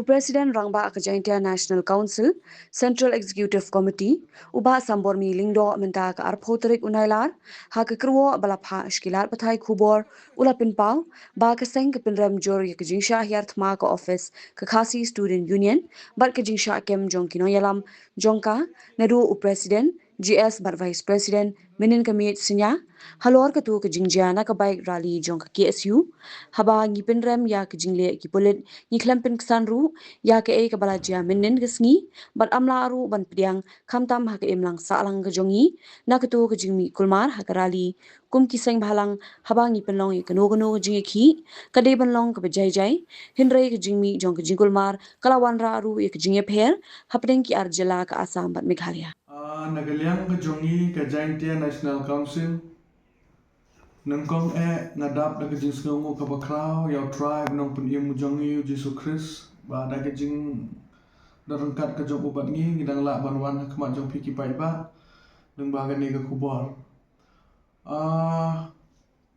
Presiden Rangba Akajaintia National Council, Central Executive Committee, Uba Sambormi Lingdo Menta ka Arphoterik Unailar, ha ka Kruo Balapha Shkilar Pathai Khubor, Ula Pinpau, Ba ka Seng ka Pinram Jor Yakajinsha Hiart Ma ka Office, ka Khasi Student Union, Bat ka Jinsha Kem Jonkino Yalam, Jonka, Nadu President, GS Bat Vice President, Minin Kamit Sinya, Halor ka tu ka Jingjana ka Bike Rally Jonka KSU, Haba Ngipinrem ya ka Jingle Kipulit, Niklampin Ksanru, ya ke ka balajia minin kesngi bat amla aru ban piang khamtam ha ke imlang salang ke jongi na ke tu ke jingmi kulmar ha karali kum kiseng bhalang habangi penlong ke no jingi khi kade ban long ke bajai jai hindrai ke jingmi jong ke jingkulmar kalawan ra aru ke jingi pher hapdeng ki arjela ka asam bat meghalaya Nagaliang ke jongi ke Jaintia National Council nangkong ngadap na ke jing sngongo ke bakrao yaw tribe nong pun imu jongi Jesu Christ ba da ke jing darangkat ke jong ubat ngi ngidang la banwan kemat jong piki pai ba nang bahagian ni ke kubor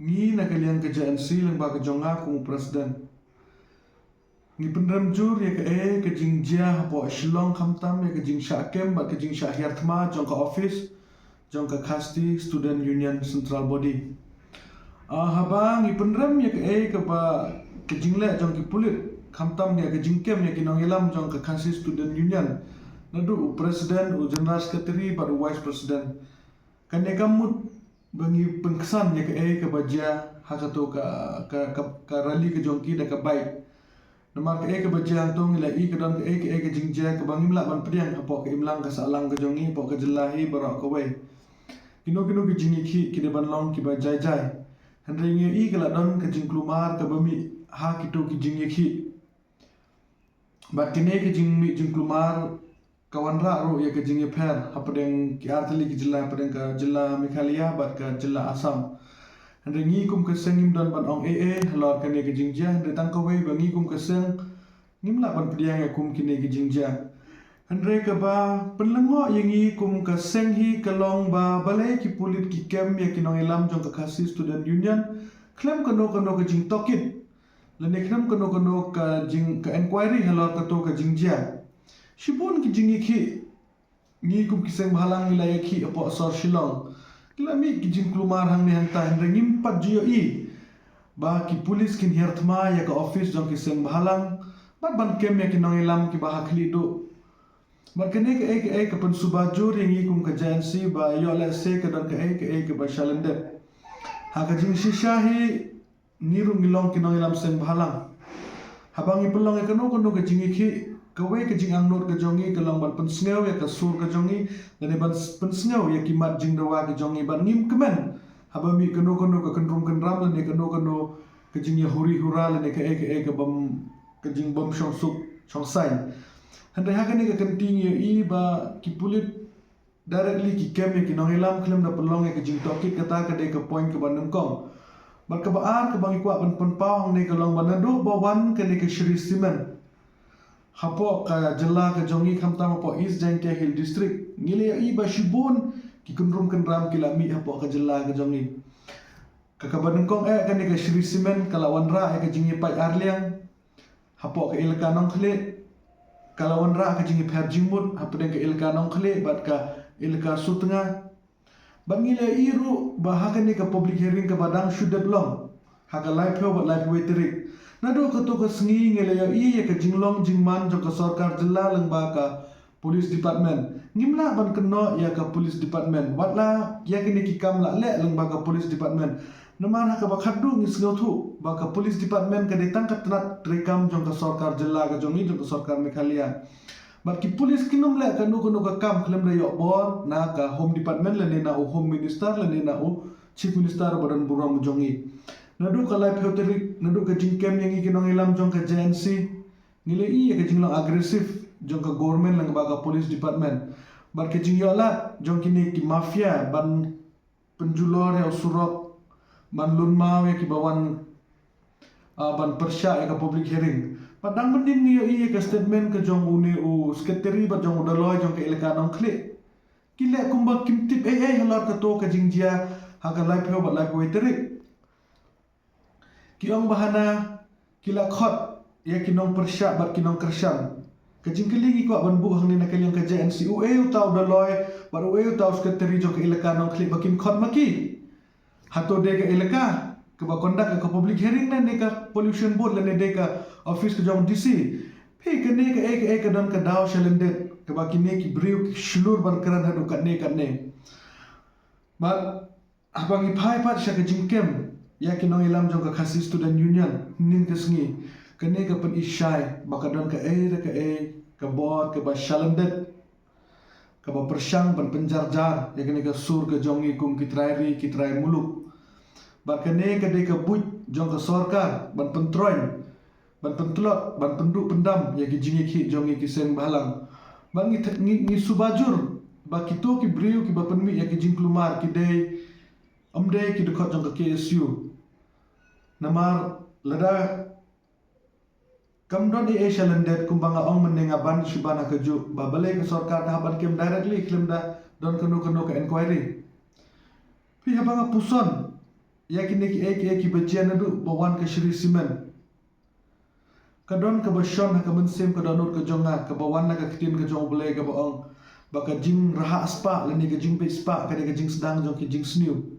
ngi nagaliang ke JNC lang ba ke jonga kumu presiden ngi penram jur ya ke jing jia po shilong khamtam ya ke jing syakem ba ke jing syahiartma jong ke office jong ke Khasti Student Union Central Body habang ipenram ya ke ba ke jingle jong ki pulit khamtam ya ke jingkem ya ki nongilam jong ke Khasi Student Union nadu presiden u general secretary ba vice president kan ya kamut bangi pengkesan ya ke bajia hakato ka rally ke jong ki da ka baik namar ke bajia antong ila ke don ke jingja ke bangi mla ban priang apo ke imlang ka salang ke jongi po ke jelahi barak ko wei kino ke jingi ki de ban long ki ba jai jai Handringnya ke ladon ke jing klumar ke bami ha kito ki jing ki bat kene ke jing klumar kawan ra ro ya ke jing pher hapadeng ki artali ki jilla padeng ka jilla Meghalaya bat ka jilla Assam handringi kum ke sengim don ban ong halor kene ke jing ja handretang ko wei bangi kum ke seng ngimla ban pediang ya kum kine ke jing ja Andre ka ba penlengo yangi kum ka senghi kalong ba balai ki pulit ki kem ya kinong ilam jong ka Khasi Student Union klem kono ka jing tokit lene klem kono ka jing ka inquiry halor ka to ka jing jia shibun ki jing ki ngi kum ki seng bhalang wilayah ki apo asor shilong kilami ki jing klumar hang ni hanta andre ngimpat jio i ba ki pulis kin hertma ya ka office jong ki seng bhalang bat ban kem ya kinong ilam ki bahakli do Makanya ke pensubajur yang ikum ke JNC ba yo let's say ke dan ke ba shalendep. Ha ka jing shishahi ngirum ngilong kinong ilam seng bahalang. Habang ipelong ke no ke jing ki ke we ke jing angnur ke jongi ke long ban pensngeu ya ke sur ke jongi dan ban pensngeu ya kimat jing dawa ke jongi ban ngim kemen. Habang mi ke no ke kendrum kendram le ke no ke jing ya huri hura le ke bam ke jing bom shong sup shong sai. Handai hakan ni kekenting ya ba ki pulit directly ki kem ya ki nongilam klem da pelong ya ke jing tokit kata ke de ke point ke bandung kong. Bat ke baar ke bangi kuat ban pau hang ne ke long banadu bawan ke ne ke Shri Simen. Hapo ka jela ke jongi khamtam apo East Jaintia Hill District. Ngile ya ba shibun ki kendrum kendram ki lami hapo ka jela ke jongi. Ka bandung kong ke ne ke Shri Simen kalawan ra ke jing pai arliang. Hapo ke ilka nong khle kalau wanra ke jingi pher jingmut hapdeng ke ilka nong khle bat ka ilka sutnga bangile iru bahakan ni ke public hearing ke badang shudep long haka live ho bat live waiterik nado ke to ke sngi ngele ya ke jinglong jingman jo ke sarkar jela leng ba ka police department ngimla ban keno ya ka police department watla ya kini ki kam la le leng ba ka police department Naman haka bakadu ngi sngotu baka police department ka ditangkat tenat rekam jong ka sarkar jela ka jongi jong ka sarkar Meghalaya. Baki police kinum le ka nu ka kam klem da yok bon na ka home department le na u home minister le na u chief minister badan buram jongi. Nadu ka live hoterik nadu ka jingkem yang ikinong ilam jong ka JNC ngile ka jinglong agresif jong ka government lang baka police department. Bar ka jingyola jong kini ki mafia ban penjulor ya surok ban lunmau ya ki bawan ban persya ya ka public hearing padang mending ni ka statement ke jong uni u sekretari ba jong udaloi jong ke ilka nong kle kile kumba kimtip halor ka to ka jingjia ha ka live ho ba live waiterik Kiong bahana kila khot ya kinong persyak bat kinong kersyam. Kajing kelingi kuat ban bu hang ni nak kalian kerja NCUA utau daloi baru utau sekretari jok ilaka nong klik bakin khot maki. Hato de ke ilaka ke ba kondak ke public hearing nan de ka pollution board lan de ka office ke jong DC. Pi ke ne ke don ke daw shalendet ke ba kini ki briu shlur ban keran hadu kat ne. But abang ipai pat sya ke jingkem ya kinong ilam jong ka khasi student union nin ke sengi. Kene ke pen isyai bakadon ke ke bot ke ba shalendet ke ba persyang ban penjarjar ya kene ke sur ke jongi kum kitrai muluk ba kene ke de ke buj jong ke sorkar ban pentroin ban pentlot ban penduk pendam ya ke jingi ki jongi ki seng balang ban ngi subajur ba kitu ki briu ki ba penmi ya ke jing klumar ki de amde ki dekot jong ke KSU namar lada Kamdon Asia lendet kumbanga ong mendenga ban shibana keju babale ke sorkar dah ban kem directly klaim dah don kenu ke inquiry. Pi habanga puson ya kini ki bajian adu bawan ke Shri Simen. Kadon ke basion ke mensem ke donut ke jonga ke bawan ke ketin ke jong bele ke baong baka jing raha spa lani ke jing pe spa ke jing sedang jong ke jing sniu.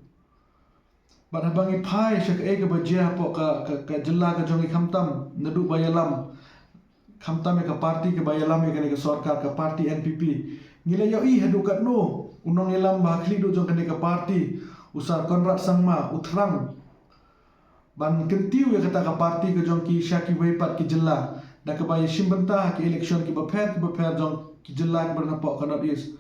Pada bangi pai syak ke bajia po ke jela ke jongi khamtam nadu bayalam khamtam ke parti ke bayalam ke sorkar ke parti NPP ngile yo I hadu kat no unong ilam bahkli do jong ke parti usar Konrad Sangma utrang ban kentiu ya kata ke parti ke jong ki syaki weipat ki jela da ke baya simbenta ki election ki beper jong ki jela ke bernapok kanat is.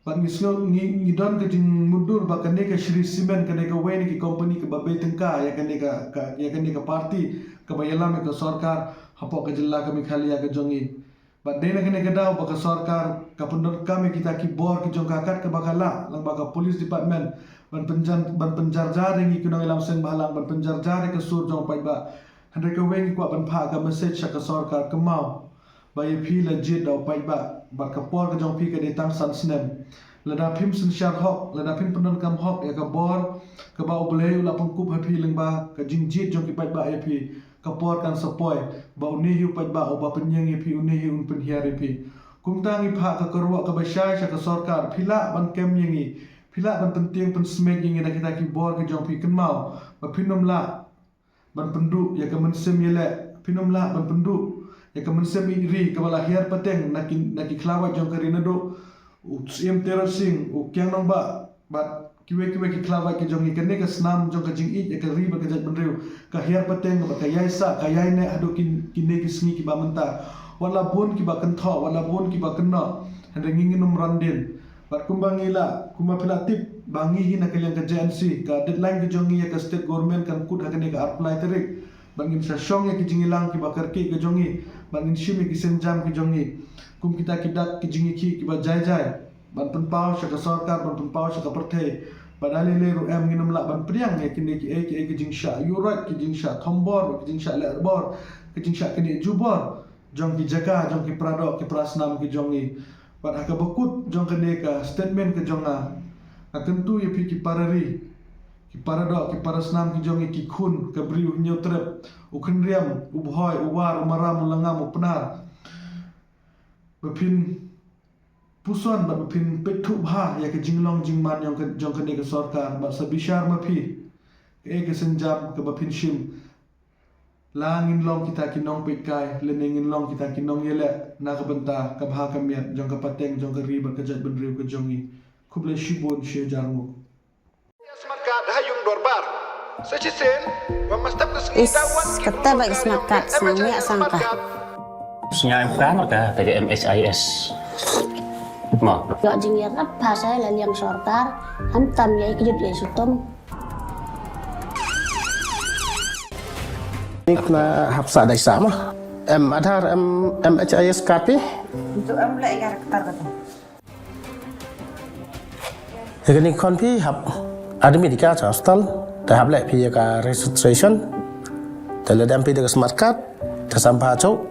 Bat ngidon ke jing mundur ba kene ke Shri Simen kene ke wen ki company ke babe tengka ya kene ke parti ke bayalam ke sorkar hapok ke jela ke Mikhalia ke jongi. Bat dena kene ke daw ba ke sorkar ke pendon kami kita ki bor ki jong kakat ke bakala lang ba ke police department ban penjarjar ngi kunong ilam seng balang ban penjarjar ke sur jong pai ba hande ke wen ki ban pha ke message ke sorkar ke mau ba ye phi legit daw pai ba bat ke por ke jong pi ke detang san snem lada phim sin shar hok lada phim pendon kam hok ya ke bor ke ba oblei ula pengkup happy lengba ke jingjit jong ki pai ba ye pi ke por kan sepoi ba uni hiu pai ba oba penyeng ye pi uni hiu un penhiar ye pi kumtang i pha ke kerwa ke basyai sya ke sorkar phila ban kem yengi phila ban penting pen smek yengi da kita ki bor ke jong pi kenmau ba phinom la ban pendu ya ke mensem yele phinom la ban pendu ya ke mensem iri ke bala hiar pateng naki klawat jong ke rinado utsiem terasing ukyang nong ba bat kiwe ki klawat ke jong ikene ke snam jong ke jing it ya ke ri ba ke jat benriu ke hiar pateng ba ke yaisa ke yai ne adu kine ki sngi ki ba menta wala bun ki ba kentho wala bun ki ba kenna hande nginginum randin bat kumbangila kuma pilatip bangi hina ke yang ke JNC ka deadline ke jongi ya ke state government kan kut hakene ke apply terik bangin sa syong ya ki jingilang ki bakar ki ke jongi bangin shim ki senjam ki jongi kum kita kidak ki jingi ki ba jai ban penpau sya ke sorkar ban penpau sya ke perthe padali le ru em nginum la ban priang ya kini ki jing sya yurat ki jing sya thombor ki jing sya lebor ki jing sya kini jubor jong ki jaka jong ki pradok ki prasnam ki jongi pat haka bekut jong kene ka statement ke jonga akentu ye pi ki parari ki paradok ki parasnam ki jongi ki khun ke briu nyotrep ukhenriam ubhoi uwar umaram ulangam upnar bepin puson ba bepin petu bha ya ke jinglong jingman jong kene ke sorkar ba sabishar mapi ke senjam ke bepin shim langin long kita kinong pekai lenengin long kita kinong yele na kabenta kabha kamiat jong ka pateng jong ka riba ka jat benriu ka jongi kuble shibon she jarmo smart card hayung dorbar secisen wa mastap ke sengi tawan kata bagi smart card samia sangka Snya kan ka dari MSIS mo yo jingir apa saya laliang sorkar hantam ya ikut ya sutom na hapsa dai sama adhar MHIS card untuk mulai karakter kata ini kon pi hap admit ka hostel ta hap le pi ka registration ta le dam pi de smart card ta sampha chau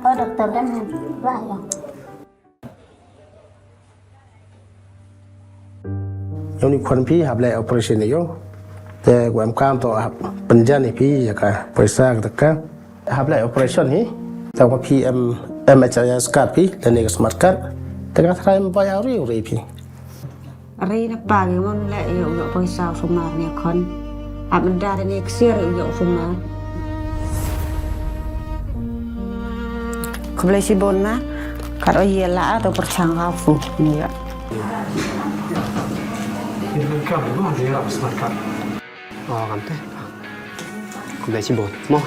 dokter dan lah yang ni kon pi hap le operation yo แต่ความการต่อครับปัญญาในพี่อยากไปสร้างตะกันครับและ operation นี้แต่ว่า PM MHIS card พี่และนี่ก็ smart card แต่ก็ทำไปเอาเรื่องพี่ Rina pagi mon le yo poisa fumar ne kon. Abda ne ksir yo fumar. Keblai si bon ma karo ye la atau percangga fu ni ya. Ini kan mana dia smart card. Oh, kan teh. Keblai si bon. Mo.